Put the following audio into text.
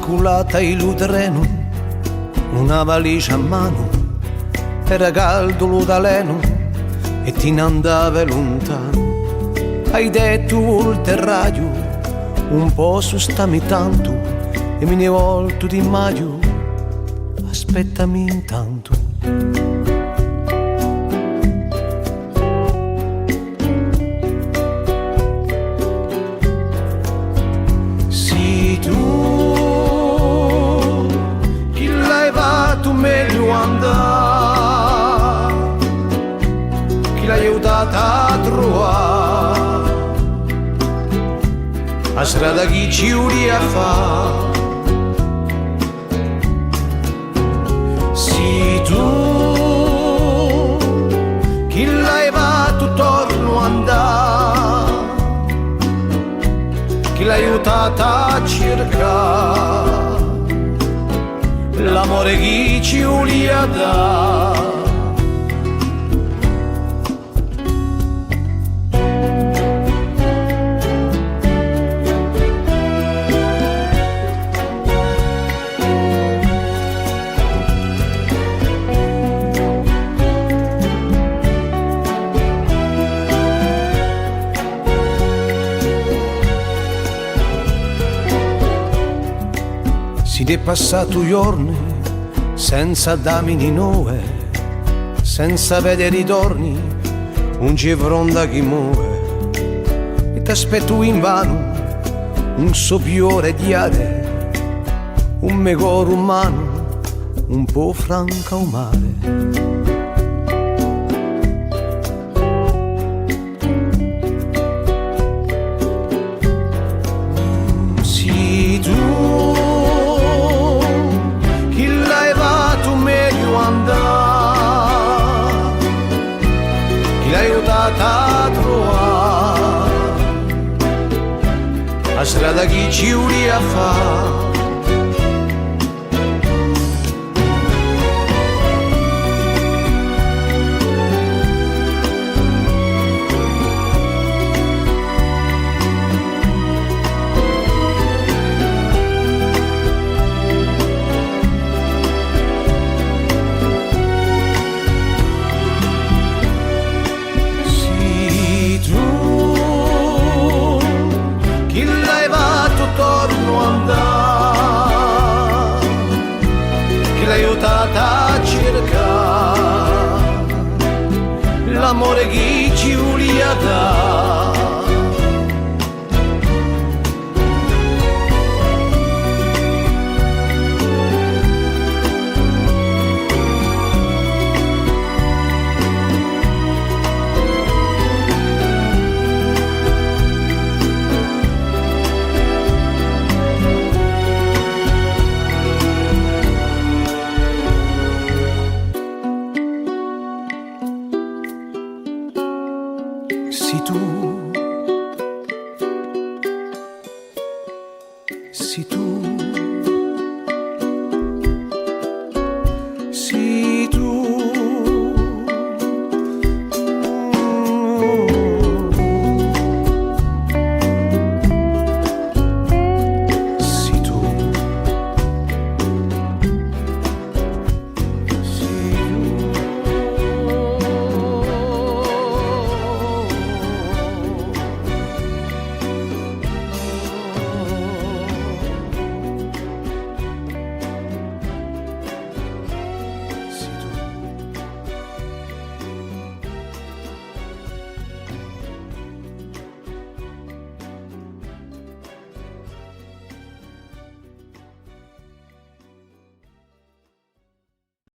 immacolata il treno, una valigia a mano, era caldo l'udaleno e ti ne andava lontano. Hai detto il terraio, un po' sustami tanto, e me ne volto di maggio, aspettami intanto. Sì, tu, chi l'hai fatto meglio andare, chi l'hai aiutata a trovare, a strada chi ci udia a fare. Sì, tu, chi l'hai fatto torno andare, chi l'ha aiutata a cercare, l'amore chi ci udia dà. Si è passato giorni senza damini nuove, senza vedere ritorni, un cifronda che muove. E t'aspetto invano, un soppiore di are, un megoro umano, un po' franca o mare. A trovare, a strada chi ci udia a fare. A cercare l'amore che ci udia dà. Sì tu, sì tu.